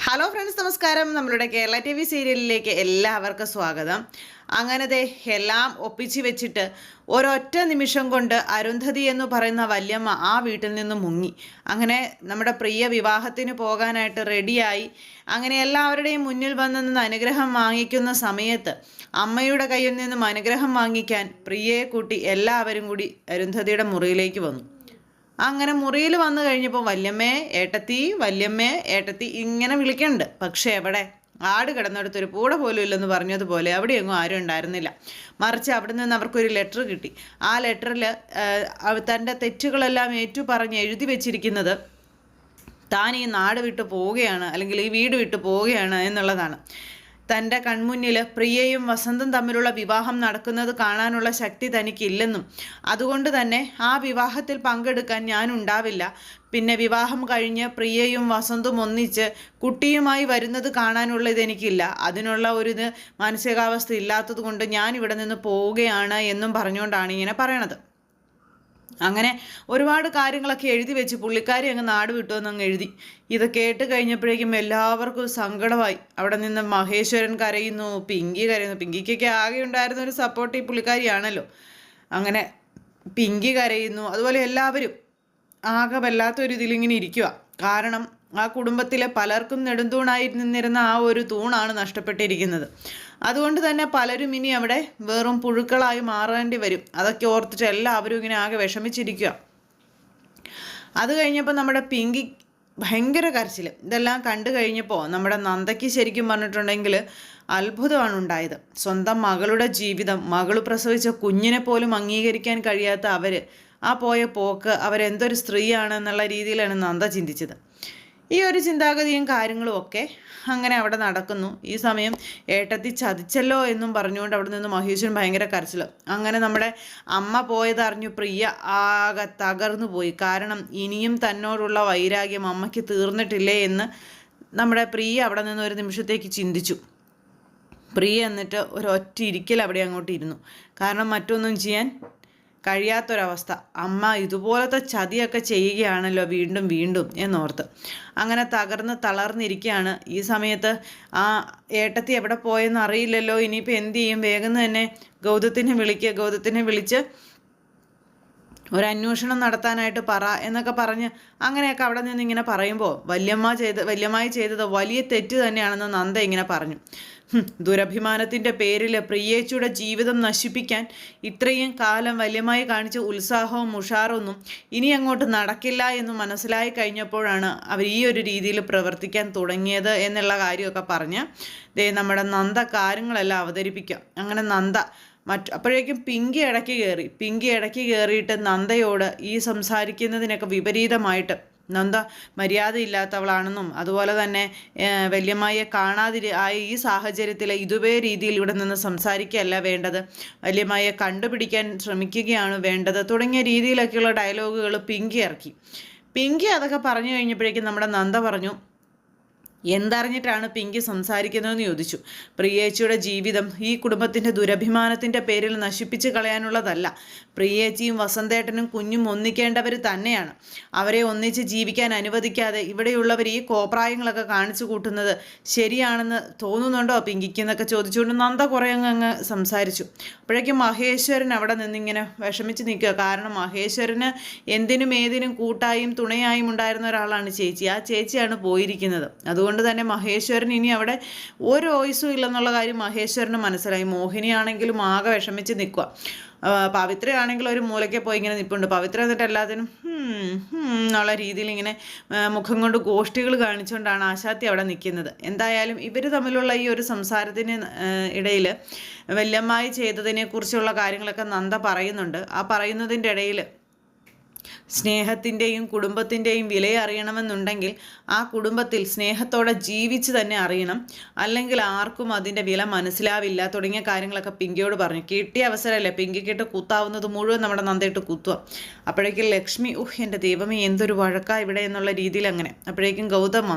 Hello friends, നമസ്കാരം. നമ്മളുടെ Kerala T V സീരിയലിലേക്ക് എല്ലാവർക്കും സ്വാഗതം. അങ്ങനത്തെ എല്ലാം ഒപ്പിച്ച് വെച്ചിട്ട് ഒരൊറ്റ നിമിഷം കൊണ്ട് അരുന്ധതി എന്ന് പറയുന്ന വല്യമ്മ ആ വീട്ടിൽ നിന്ന് മുങ്ങി. അങ്ങനെ നമ്മുടെ പ്രിയ വിവാഹത്തിന് പോകാനായിട്ട് റെഡിയായി. അങ്ങനെ എല്ലാവരുടെയും മുന്നിൽ വന്ന് നിന്ന് അനുഗ്രഹം വാങ്ങിക്കുന്ന സമയത്ത് അമ്മയുടെ കയ്യിൽ നിന്നും അനുഗ്രഹം വാങ്ങിക്കാൻ പ്രിയയെ കൂട്ടി എല്ലാവരും കൂടി അരുന്ധതിയുടെ മുറിയിലേക്ക് വന്നു. അങ്ങനെ മുറിയിൽ വന്നു കഴിഞ്ഞപ്പോൾ വല്യമ്മേ ഏട്ടത്തി, വല്യമ്മേ ഏട്ടത്തി ഇങ്ങനെ വിളിക്കുന്നുണ്ട്. പക്ഷേ എവിടെ, ആട് കിടന്നിടത്തൊരു പൂട പോലും ഇല്ലെന്ന് പറഞ്ഞതുപോലെ അവിടെയെങ്ങും ആരും ഉണ്ടായിരുന്നില്ല. മറിച്ച് അവിടെ നിന്ന് അവർക്കൊരു ലെറ്റർ കിട്ടി. ആ ലെറ്ററിൽ തൻ്റെ തെറ്റുകളെല്ലാം ഏറ്റുപറഞ്ഞ് എഴുതി വെച്ചിരിക്കുന്നത് താൻ ഈ നാട് വിട്ടു പോവുകയാണ്, അല്ലെങ്കിൽ ഈ വീട് വിട്ടു പോവുകയാണ് എന്നുള്ളതാണ്. തൻ്റെ കൺമുന്നിൽ പ്രിയയും വസന്തും തമ്മിലുള്ള വിവാഹം നടക്കുന്നത് കാണാനുള്ള ശക്തി തനിക്കില്ലെന്നും അതുകൊണ്ട് തന്നെ ആ വിവാഹത്തിൽ പങ്കെടുക്കാൻ ഞാനുണ്ടാവില്ല. പിന്നെ വിവാഹം കഴിഞ്ഞ് പ്രിയയും വസന്തും ഒന്നിച്ച് കുട്ടിയുമായി വരുന്നത് കാണാനുള്ള ഇതെനിക്കില്ല. അതിനുള്ള ഒരു മാനസികാവസ്ഥ ഇല്ലാത്തത് കൊണ്ട് ഞാൻ ഇവിടെ നിന്ന് പോവുകയാണ് എന്നും പറഞ്ഞുകൊണ്ടാണ് ഇങ്ങനെ പറയണത്. അങ്ങനെ ഒരുപാട് കാര്യങ്ങളൊക്കെ എഴുതി വെച്ച് പുള്ളിക്കാരി അങ്ങ് നാട് വിട്ടു എന്നങ്ങ് എഴുതി. ഇത് കേട്ട് കഴിഞ്ഞപ്പോഴേക്കും എല്ലാവർക്കും സങ്കടമായി. അവിടെ നിന്ന് മഹേശ്വരൻ കരയുന്നു, പിങ്കി കരയുന്നു. പിങ്കിക്കൊക്കെ ആകെ ഉണ്ടായിരുന്ന ഒരു സപ്പോർട്ട് ഈ പുള്ളിക്കാരിയാണല്ലോ. അങ്ങനെ പിങ്കി കരയുന്നു. അതുപോലെ എല്ലാവരും ആകെ വല്ലാത്തൊരു ഇതിലിങ്ങനെ ഇരിക്കുക. കാരണം ആ കുടുംബത്തിലെ പലർക്കും നെടുന്തൂണായി നിന്നിരുന്ന ആ ഒരു തൂണാണ് നഷ്ടപ്പെട്ടിരിക്കുന്നത്. അതുകൊണ്ട് തന്നെ പലരും ഇനി അവിടെ വെറും പുഴുക്കളായി മാറേണ്ടി വരും. അതൊക്കെ ഓർത്തിട്ട് എല്ലാവരും ഇങ്ങനെ ആകെ വിഷമിച്ചിരിക്കുക. അത് കഴിഞ്ഞപ്പോൾ നമ്മുടെ പിങ്കി ഭയങ്കര കരച്ചിൽ. ഇതെല്ലാം കണ്ടു കഴിഞ്ഞപ്പോൾ നമ്മുടെ നന്ദയ്ക്ക് ശരിക്കും പറഞ്ഞിട്ടുണ്ടെങ്കിൽ അത്ഭുതമാണ് ഉണ്ടായത്. സ്വന്തം മകളുടെ ജീവിതം, മകൾ പ്രസവിച്ച കുഞ്ഞിനെ പോലും അംഗീകരിക്കാൻ കഴിയാത്ത അവർ ആ പോയ പോക്ക്, അവരെന്തൊരു സ്ത്രീയാണ് എന്നുള്ള രീതിയിലാണ് നന്ദ ചിന്തിച്ചത്. ഈ ഒരു ചിന്താഗതിയും കാര്യങ്ങളും ഒക്കെ അങ്ങനെ അവിടെ നടക്കുന്നു. ഈ സമയം ഏട്ടത്തി ചതിച്ചല്ലോ എന്നും പറഞ്ഞുകൊണ്ട് അവിടെ നിന്ന് മഹേശ്വരൻ ഭയങ്കര കരച്ചിൽ. അങ്ങനെ നമ്മുടെ അമ്മ പോയതറിഞ്ഞു പ്രിയ ആകെ തകർന്നു പോയി. കാരണം ഇനിയും തന്നോടുള്ള വൈരാഗ്യം അമ്മയ്ക്ക് തീർന്നിട്ടില്ലേ എന്ന് നമ്മുടെ പ്രിയ അവിടെ നിന്ന് ഒരു നിമിഷത്തേക്ക് ചിന്തിച്ചു. പ്രിയ എന്നിട്ട് ഒരൊറ്റ ഇരിക്കൽ അവിടെ അങ്ങോട്ട് ഇരുന്നു. കാരണം മറ്റൊന്നും ചെയ്യാൻ കഴിയാത്തൊരവസ്ഥ. അമ്മ ഇതുപോലത്തെ ചതിയൊക്കെ ചെയ്യുകയാണല്ലോ വീണ്ടും വീണ്ടും എന്നോർത്ത് അങ്ങനെ തകർന്ന് തളർന്നിരിക്കുകയാണ്. ഈ സമയത്ത് ആ ഏട്ടത്തി എവിടെ പോയെന്ന് അറിയില്ലല്ലോ, ഇനിയിപ്പോൾ എന്ത് ചെയ്യും, വേഗം തന്നെ ഗൗതത്തിനെ വിളിച്ച് ഒരു അന്വേഷണം നടത്താനായിട്ട് പറ എന്നൊക്കെ പറഞ്ഞ് അങ്ങനെയൊക്കെ അവിടെ നിന്ന് ഇങ്ങനെ പറയുമ്പോൾ വല്യമ്മായി ചെയ്തത് വലിയ തെറ്റ് തന്നെയാണെന്ന് നന്ദ ഇങ്ങനെ പറഞ്ഞു. ദുരഭിമാനത്തിൻ്റെ പേരിൽ പ്രിയേച്ചിയുടെ ജീവിതം നശിപ്പിക്കാൻ ഇത്രയും കാലം വല്യമായി കാണിച്ച ഉത്സാഹവും ഉഷാറൊന്നും ഇനി അങ്ങോട്ട് നടക്കില്ല എന്ന് മനസ്സിലായി കഴിഞ്ഞപ്പോഴാണ് അവർ ഈ ഒരു രീതിയിൽ പ്രവർത്തിക്കാൻ തുടങ്ങിയത് എന്നുള്ള കാര്യമൊക്കെ പറഞ്ഞ് നമ്മുടെ നന്ദ കാര്യങ്ങളെല്ലാം അവതരിപ്പിക്കാം. അങ്ങനെ നന്ദ അപ്പോഴേക്കും പിങ്കി ഇടയ്ക്ക് കയറിയിട്ട് നന്ദയോട് ഈ സംസാരിക്കുന്നതിനൊക്കെ വിപരീതമായിട്ട് നന്ദ മര്യാദയില്ലാത്തവളാണെന്നും അതുപോലെ തന്നെ വല്യമ്മയെ ആയ ഈ സാഹചര്യത്തിൽ ഇതുവേ രീതിയിൽ ഇവിടെ നിന്ന് സംസാരിക്കുകയല്ല വേണ്ടത്, വല്യമ്മയെ കണ്ടുപിടിക്കാൻ ശ്രമിക്കുകയാണ് വേണ്ടത് തുടങ്ങിയ രീതിയിലൊക്കെയുള്ള ഡയലോഗുകൾ പിങ്കി ഇറക്കി. പിങ്കി അതൊക്കെ പറഞ്ഞു കഴിഞ്ഞപ്പോഴേക്കും നമ്മുടെ നന്ദ പറഞ്ഞു, എന്തറിഞ്ഞിട്ടാണ് പിങ്കി സംസാരിക്കുന്നതെന്ന് ചോദിച്ചു. പ്രിയേച്ചിയുടെ ജീവിതം ഈ കുടുംബത്തിൻ്റെ ദുരഭിമാനത്തിൻ്റെ പേരിൽ നശിപ്പിച്ച് കളയാനുള്ളതല്ല. പ്രിയേച്ചിയും വസന്തേട്ടനും കുഞ്ഞും ഒന്നിക്കേണ്ടവർ തന്നെയാണ്. അവരെ ഒന്നിച്ച് ജീവിക്കാൻ അനുവദിക്കാതെ ഇവിടെയുള്ളവർ ഈ കോപ്രായങ്ങളൊക്കെ കാണിച്ചു കൂട്ടുന്നത് ശരിയാണെന്ന് തോന്നുന്നുണ്ടോ പിങ്കിക്ക് എന്നൊക്കെ ചോദിച്ചുകൊണ്ട് നന്ദ കുറേ അങ്ങ് സംസാരിച്ചു. അപ്പോഴേക്കും മഹേശ്വരൻ അവിടെ നിന്നിങ്ങനെ വിഷമിച്ച് നിൽക്കുക. കാരണം മഹേശ്വരന് എന്തിനും ഏതിനും കൂട്ടായും തുണയായും ഉണ്ടായിരുന്ന ഒരാളാണ് ചേച്ചി. ആ ചേച്ചിയാണ് പോയിരിക്കുന്നത്. അതുകൊണ്ട് തന്നെ മഹേശ്വരൻ ഇനി അവിടെ ഒരു വോയിസും ഇല്ലെന്നുള്ള കാര്യം മഹേശ്വരന് മനസ്സിലായി. മോഹിനിയാണെങ്കിലും ആകെ വിഷമിച്ച് നിൽക്കുക. പവിത്രയാണെങ്കിൽ ഒരു മൂലയ്ക്ക് പോയി ഇങ്ങനെ നിൽപ്പുണ്ട്. പവിത്ര എന്നിട്ട് എല്ലാത്തിനും എന്നുള്ള രീതിയിൽ ഇങ്ങനെ മുഖം കൊണ്ട് ഗോഷ്ഠികൾ കാണിച്ചുകൊണ്ടാണ് ആശാത്തി അവിടെ നിൽക്കുന്നത്. എന്തായാലും ഇവർ തമ്മിലുള്ള ഈ ഒരു സംസാരത്തിന് ഇടയിൽ വല്യമ്മായി ചെയ്തതിനെക്കുറിച്ചുള്ള കാര്യങ്ങളൊക്കെ നന്ദ പറയുന്നുണ്ട്. ആ പറയുന്നതിൻ്റെ ഇടയിൽ സ്നേഹത്തിൻ്റെയും കുടുംബത്തിൻ്റെയും വില അറിയണമെന്നുണ്ടെങ്കിൽ ആ കുടുംബത്തിൽ സ്നേഹത്തോടെ ജീവിച്ച് തന്നെ അറിയണം, അല്ലെങ്കിൽ ആർക്കും അതിൻ്റെ വില മനസ്സിലാവില്ല തുടങ്ങിയ കാര്യങ്ങളൊക്കെ പിങ്കിയോട് പറഞ്ഞു. കിട്ടിയ അവസരമല്ലേ പിങ്കിക്കിട്ട് കുത്താവുന്നത് മുഴുവൻ നമ്മുടെ നന്ദയിട്ട് കുത്തുക. അപ്പോഴേക്കും ലക്ഷ്മി എൻ്റെ ദൈവമേ എന്തൊരു വഴക്കാ ഇവിടെ എന്നുള്ള രീതിയിൽ അങ്ങനെ. അപ്പോഴേക്കും ഗൗതം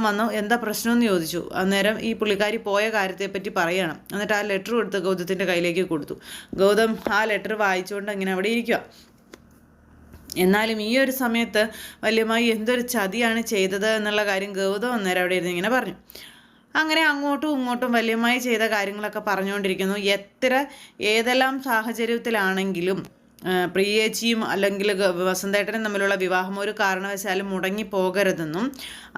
വന്നു എന്താ പ്രശ്നമെന്ന് ചോദിച്ചു. അന്നേരം ഈ പുള്ളിക്കാരി പോയ കാര്യത്തെപ്പറ്റി പറയണം. എന്നിട്ട് ആ ലെറ്റർ കൊടുത്ത് ഗൗതത്തിൻ്റെ കയ്യിലേക്ക് കൊടുത്തു. ഗൗതം ആ ലെറ്റർ വായിച്ചുകൊണ്ട് അങ്ങനെ അവിടെ ഇരിക്കുക. എന്നാലും ഈ ഒരു സമയത്ത് വല്യമ്മായി എന്തൊരു ചതിയാണ് ചെയ്തത് എന്നുള്ള കാര്യം ഗൗതം അന്നേരം അവിടെ ഇരുന്ന് ഇങ്ങനെ പറഞ്ഞു. അങ്ങനെ അങ്ങോട്ടും ഇങ്ങോട്ടും വല്യമ്മായി ചെയ്ത കാര്യങ്ങളൊക്കെ പറഞ്ഞുകൊണ്ടിരിക്കുന്നു. ഏതെല്ലാം സാഹചര്യത്തിലാണെങ്കിലും പ്രിയേച്ചിയും അല്ലെങ്കിൽ വസന്തേട്ടനും തമ്മിലുള്ള വിവാഹം ഒരു കാരണവശാലും മുടങ്ങി പോകരുതെന്നും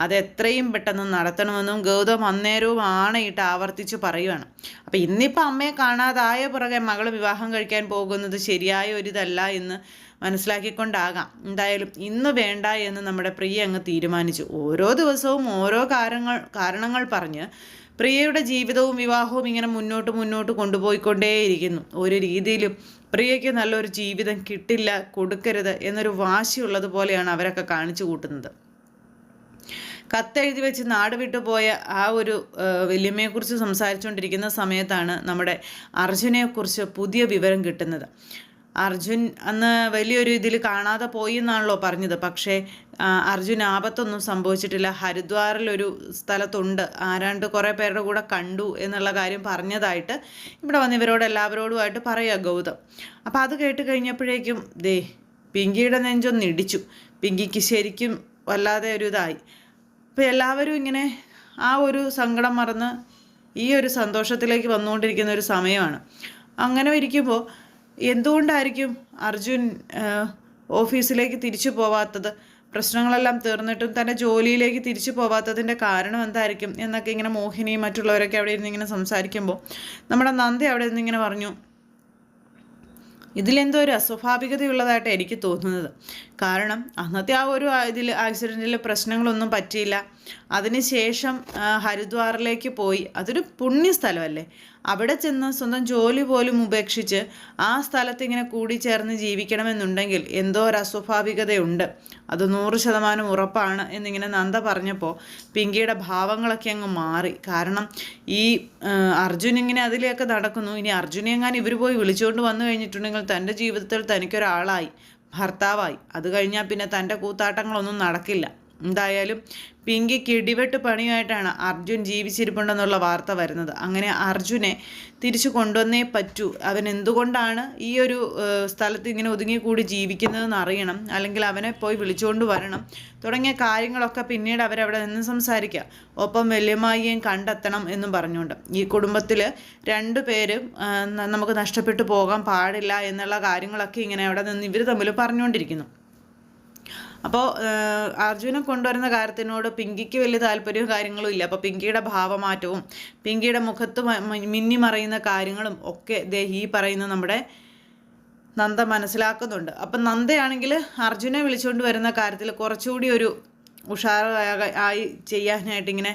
അത് എത്രയും പെട്ടെന്ന് നടത്തണമെന്നും ഗൗതം അന്നേരവും ആണയിട്ട് ആവർത്തിച്ചു പറയുവാണ്. അപ്പം ഇന്നിപ്പോൾ അമ്മയെ കാണാതായ പുറകെ മകൾ വിവാഹം കഴിക്കാൻ പോകുന്നത് ശരിയായ ഒരിതല്ല എന്ന് മനസ്സിലാക്കിക്കൊണ്ടാകാം എന്തായാലും ഇന്ന് വേണ്ട എന്ന് നമ്മുടെ പ്രിയ അങ്ങ് തീരുമാനിച്ചു. ഓരോ ദിവസവും ഓരോ കാരണങ്ങൾ പറഞ്ഞ് പ്രിയയുടെ ജീവിതവും വിവാഹവും ഇങ്ങനെ മുന്നോട്ട് കൊണ്ടുപോയിക്കൊണ്ടേയിരിക്കുന്നു. ഒരു രീതിയിലും പ്രിയയ്ക്ക് നല്ലൊരു ജീവിതം കിട്ടില്ല, കൊടുക്കരുത് എന്നൊരു വാശിയുള്ളത് പോലെയാണ് അവരൊക്കെ കാണിച്ചു കൂട്ടുന്നത്. കത്തെഴുതി വെച്ച് നാട് വിട്ടുപോയ ആ ഒരു വല്യമ്മയെക്കുറിച്ച് സംസാരിച്ചുകൊണ്ടിരിക്കുന്ന സമയത്താണ് നമ്മുടെ അർജുനെക്കുറിച്ച് പുതിയ വിവരം കിട്ടുന്നത്. അർജുൻ അന്ന് വലിയൊരു ഇതിൽ കാണാതെ പോയി എന്നാണല്ലോ പറഞ്ഞത്. പക്ഷേ അർജുൻ ആപത്തൊന്നും സംഭവിച്ചിട്ടില്ല. ഹരിദ്വാറിലൊരു സ്ഥലത്തുണ്ട്, ആരാണ്ട് കുറേ പേരുടെ കൂടെ കണ്ടു എന്നുള്ള കാര്യം പറഞ്ഞതായിട്ട് ഇവിടെ വന്ന് എല്ലാവരോടുമായിട്ട് പറയുക ഗൗതം. അപ്പം അത് കേട്ട് കഴിഞ്ഞപ്പോഴേക്കും പിങ്കിയുടെ നെഞ്ചൊന്ന് ഇടിച്ചു. പിങ്കിക്ക് ശരിക്കും വല്ലാതെ ഒരു ഇതായി. അപ്പം എല്ലാവരും ഇങ്ങനെ ആ ഒരു സങ്കടം മറന്ന് ഈ ഒരു സന്തോഷത്തിലേക്ക് വന്നുകൊണ്ടിരിക്കുന്ന ഒരു സമയമാണ്. അങ്ങനെ ഇരിക്കുമ്പോൾ എന്തുകൊണ്ടായിരിക്കും അർജുൻ ഓഫീസിലേക്ക് തിരിച്ചു പോവാത്തത്? പ്രശ്നങ്ങളെല്ലാം തീർന്നിട്ടും തൻ്റെ ജോലിയിലേക്ക് തിരിച്ചു പോവാത്തതിൻ്റെ കാരണം എന്തായിരിക്കും എന്നൊക്കെ ഇങ്ങനെ മോഹിനിയും മറ്റുള്ളവരൊക്കെ അവിടെ ഇരുന്ന് ഇങ്ങനെ സംസാരിക്കുമ്പോൾ നമ്മുടെ നന്ദി അവിടെ നിന്ന് ഇങ്ങനെ പറഞ്ഞു, ഇതിലെന്തോ ഒരു അസ്വാഭാവികതയുള്ളതായിട്ട് എനിക്ക് തോന്നുന്നത്. കാരണം അന്നത്തെ ആ ഒരു ആക്സിഡൻറ്റിൽ പ്രശ്നങ്ങളൊന്നും പറ്റിയില്ല. അതിനുശേഷം ഹരിദ്വാറിലേക്ക് പോയി. അതൊരു പുണ്യസ്ഥലമല്ലേ? അവിടെ ചെന്ന് സ്വന്തം ജോലി പോലും ഉപേക്ഷിച്ച് ആ സ്ഥലത്ത് ഇങ്ങനെ കൂടിച്ചേർന്ന് ജീവിക്കണമെന്നുണ്ടെങ്കിൽ എന്തോ ഒരു അസ്വാഭാവികതയുണ്ട്. അത് 100% ഉറപ്പാണ് എന്നിങ്ങനെ നന്ദ പറഞ്ഞപ്പോൾ പിങ്കിയുടെ ഭാവങ്ങളൊക്കെ അങ്ങ് മാറി. കാരണം ഈ അർജുൻ ഇങ്ങനെ അതിലേക്ക് നടക്കുന്നു. ഇനി അർജുനെ എങ്ങാനും ഇവർ പോയി വിളിച്ചുകൊണ്ട് വന്നു കഴിഞ്ഞിട്ടുണ്ടെങ്കിൽ തൻ്റെ ജീവിതത്തിൽ തനിക്കൊരാളായി, ഭർത്താവായി. അത് കഴിഞ്ഞാൽ പിന്നെ തൻ്റെ കൂത്താട്ടങ്ങളൊന്നും നടക്കില്ല. എന്തായാലും പിങ്കിക്ക് ഇടിവെട്ട് പണിയായിട്ടാണ് അർജുൻ ജീവിച്ചിരിപ്പുണ്ടെന്നുള്ള വാർത്ത വരുന്നത്. അങ്ങനെ അർജുനെ തിരിച്ചു കൊണ്ടുവന്നേ പറ്റൂ. അവൻ എന്തുകൊണ്ടാണ് ഈ ഒരു സ്ഥലത്ത് ഇങ്ങനെ ഒതുങ്ങിക്കൂടി ജീവിക്കുന്നതെന്ന് അറിയണം, അല്ലെങ്കിൽ അവനെ പോയി വിളിച്ചുകൊണ്ട് വരണം തുടങ്ങിയ കാര്യങ്ങളൊക്കെ പിന്നീട് അവരവിടെ നിന്ന് സംസാരിക്കുക. ഒപ്പം വല്യമ്മായിയെയും കണ്ടെത്തണം എന്നും പറഞ്ഞുകൊണ്ട് ഈ കുടുംബത്തിൽ 2 പേരും നമുക്ക് നഷ്ടപ്പെട്ടു പോകാൻ പാടില്ല എന്നുള്ള കാര്യങ്ങളൊക്കെ ഇങ്ങനെ അവിടെ നിന്ന് ഇവർ തമ്മിൽ പറഞ്ഞുകൊണ്ടിരിക്കുന്നു. അപ്പോൾ അർജുനെ കൊണ്ടുവരുന്ന കാര്യത്തിനോട് പിങ്കിക്ക് വലിയ താല്പര്യവും കാര്യങ്ങളും ഇല്ല. അപ്പോൾ പിങ്കിയുടെ ഭാവമാറ്റവും പിങ്കിയുടെ മുഖത്ത് മിന്നി മറയുന്ന കാര്യങ്ങളും ഒക്കെ ഈ പറയുന്ന നമ്മുടെ നന്ദ മനസ്സിലാക്കുന്നുണ്ട്. അപ്പം നന്ദയാണെങ്കിൽ അർജുനെ വിളിച്ചുകൊണ്ട് വരുന്ന കാര്യത്തിൽ കുറച്ചുകൂടി ഒരു ഉഷാറായി ചെയ്യാനായിട്ട് ഇങ്ങനെ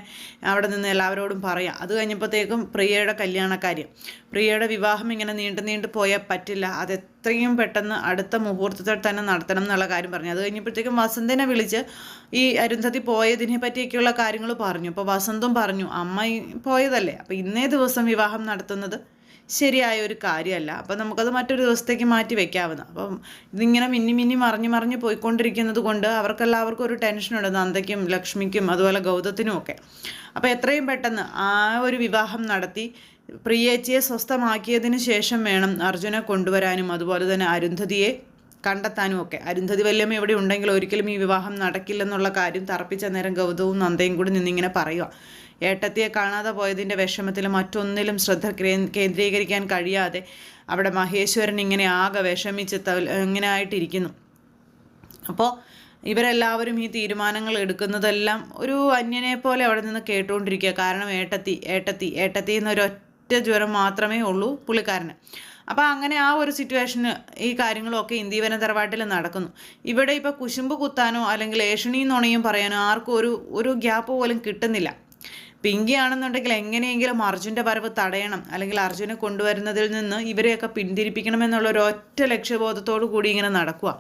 അവിടെ നിന്ന് എല്ലാവരോടും പറയാം. അത് കഴിഞ്ഞപ്പോഴത്തേക്കും പ്രിയയുടെ കല്യാണക്കാര്യം, പ്രിയയുടെ വിവാഹം ഇങ്ങനെ നീണ്ടു പോയാൽ പറ്റില്ല, അത് എത്രയും പെട്ടെന്ന് അടുത്ത മുഹൂർത്തത്തിൽ തന്നെ നടത്തണം എന്നുള്ള കാര്യം പറഞ്ഞു. അത് കഴിഞ്ഞപ്പോഴത്തേക്കും വസന്തനെ വിളിച്ച് ഈ അരുന്ധതി പോയതിനെ പറ്റിയൊക്കെയുള്ള കാര്യങ്ങൾ പറഞ്ഞു. അപ്പോൾ വസന്തും പറഞ്ഞു, അമ്മ പോയതല്ലേ, അപ്പോൾ ഇന്നേ ദിവസം വിവാഹം നടത്തുന്നത് ശരിയായ ഒരു കാര്യമല്ല, അപ്പം നമുക്കത് മറ്റൊരു ദിവസത്തേക്ക് മാറ്റി വെക്കാവുന്ന. അപ്പം ഇതിങ്ങനെ മിന്നി മറിഞ്ഞ് പോയിക്കൊണ്ടിരിക്കുന്നത് കൊണ്ട് അവർക്കെല്ലാവർക്കും ഒരു ടെൻഷനുണ്ട്, നന്ദയ്ക്കും ലക്ഷ്മിക്കും അതുപോലെ ഗൗതത്തിനും ഒക്കെ. അപ്പോൾ എത്രയും പെട്ടെന്ന് ആ ഒരു വിവാഹം നടത്തി പ്രിയേച്ചിയെ സ്വസ്ഥമാക്കിയതിന് ശേഷം വേണം അർജുനെ കൊണ്ടുവരാനും അതുപോലെ തന്നെ അരുന്ധതിയെ കണ്ടെത്താനും ഒക്കെ. അരുന്ധതി വല്യമ്മ എവിടെ ഉണ്ടെങ്കിൽ ഒരിക്കലും ഈ വിവാഹം നടക്കില്ലെന്നുള്ള കാര്യം തറപ്പിച്ച നേരം ഗൗതവും നന്ദയും കൂടി നിന്നിങ്ങനെ പറയുക. ഏട്ടത്തിയെ കാണാതെ പോയതിൻ്റെ വിഷമത്തിൽ മറ്റൊന്നിലും ശ്രദ്ധ കേന്ദ്രീകരിക്കാൻ കഴിയാതെ അവിടെ മഹേശ്വരൻ ഇങ്ങനെ ആകെ വിഷമിച്ച് ഇങ്ങനെ ആയിട്ടിരിക്കുന്നു. അപ്പോൾ ഇവരെല്ലാവരും ഈ തീരുമാനങ്ങൾ എടുക്കുന്നതെല്ലാം ഒരു അന്യനെ പോലെ അവിടെ നിന്ന് കേട്ടുകൊണ്ടിരിക്കുക. കാരണം ഏട്ടത്തി എന്നൊരൊറ്റ ജ്വരം മാത്രമേ ഉള്ളൂ പുള്ളിക്കാരന്. അപ്പോൾ അങ്ങനെ ആ ഒരു സിറ്റുവേഷന് ഈ കാര്യങ്ങളൊക്കെ ഇന്ദീവന തറവാട്ടിൽ നടക്കുന്നു. ഇവിടെ ഇപ്പോൾ കുശുമ്പ് കുത്താനോ അല്ലെങ്കിൽ ഏഷണി നുണയും പറയാനോ ആർക്കും ഒരു ഗ്യാപ്പ് പോലും കിട്ടുന്നില്ല. പിങ്കി ആണെന്നുണ്ടെങ്കിൽ എങ്ങനെയെങ്കിലും അർജുൻ്റെ വരവ് തടയണം, അല്ലെങ്കിൽ അർജുനെ കൊണ്ടുവരുന്നതിൽ നിന്ന് ഇവരെയൊക്കെ പിന്തിരിപ്പിക്കണം എന്നുള്ള ഒരു ഒറ്റ ലക്ഷ്യബോധത്തോടു കൂടി ഇങ്ങനെ നടക്കുക.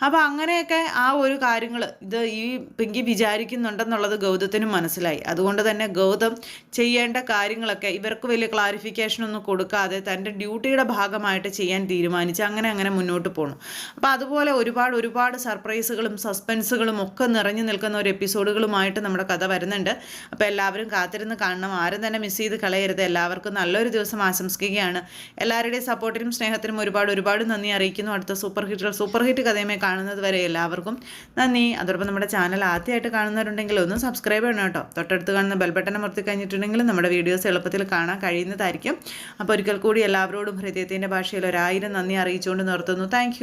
അപ്പോൾ അങ്ങനെയൊക്കെ ആ ഒരു കാര്യങ്ങൾ ഇത് ഈ പിങ്കി വിചാരിക്കുന്നുണ്ടെന്നുള്ളത് ഗൗതത്തിനും മനസ്സിലായി. അതുകൊണ്ട് തന്നെ ഗൗതം ചെയ്യേണ്ട കാര്യങ്ങളൊക്കെ ഇവർക്ക് വലിയ ക്ലാരിഫിക്കേഷനൊന്നും കൊടുക്കാതെ തൻ്റെ ഡ്യൂട്ടിയുടെ ഭാഗമായിട്ട് ചെയ്യാൻ തീരുമാനിച്ച് അങ്ങനെ മുന്നോട്ട് പോകണം. അപ്പോൾ അതുപോലെ ഒരുപാട് സർപ്രൈസുകളും സസ്പെൻസുകളും ഒക്കെ നിറഞ്ഞു നിൽക്കുന്ന ഒരു എപ്പിസോഡുകളുമായിട്ട് നമ്മുടെ കഥ വരുന്നുണ്ട്. അപ്പോൾ എല്ലാവരും കാത്തിരുന്ന് കാണണം, ആരും തന്നെ മിസ് ചെയ്ത് കളയരുത്. എല്ലാവർക്കും നല്ലൊരു ദിവസം ആശംസിക്കുകയാണ്. എല്ലാവരുടെയും സപ്പോർട്ടിനും സ്നേഹത്തിനും ഒരുപാട് നന്ദി അറിയിക്കുന്നു. അടുത്ത സൂപ്പർ ഹിറ്റ് കഥയുമായി കാണുന്നത് വരെ എല്ലാവർക്കും നന്ദി. അതോടൊപ്പം നമ്മുടെ ചാനൽ ആദ്യമായിട്ട് കാണുന്നവരുണ്ടെങ്കിൽ ഒന്ന് സബ്സ്ക്രൈബ് ചെയ്യണം കേട്ടോ. തൊട്ടടുത്ത് കാണുന്ന ബെൽ ബട്ടൺ അമർത്തി കഴിഞ്ഞിട്ടുണ്ടെങ്കിൽ നമ്മുടെ വീഡിയോസ് എളുപ്പത്തിൽ കാണാൻ കഴിയുന്നതായിരിക്കും. അപ്പോൾ ഒരിക്കൽ കൂടി എല്ലാവരോടും ഹൃദയത്തിൻ്റെ ഭാഷയിൽ 1000 നന്ദി അറിയിച്ചുകൊണ്ട് നിർത്തുന്നു. താങ്ക്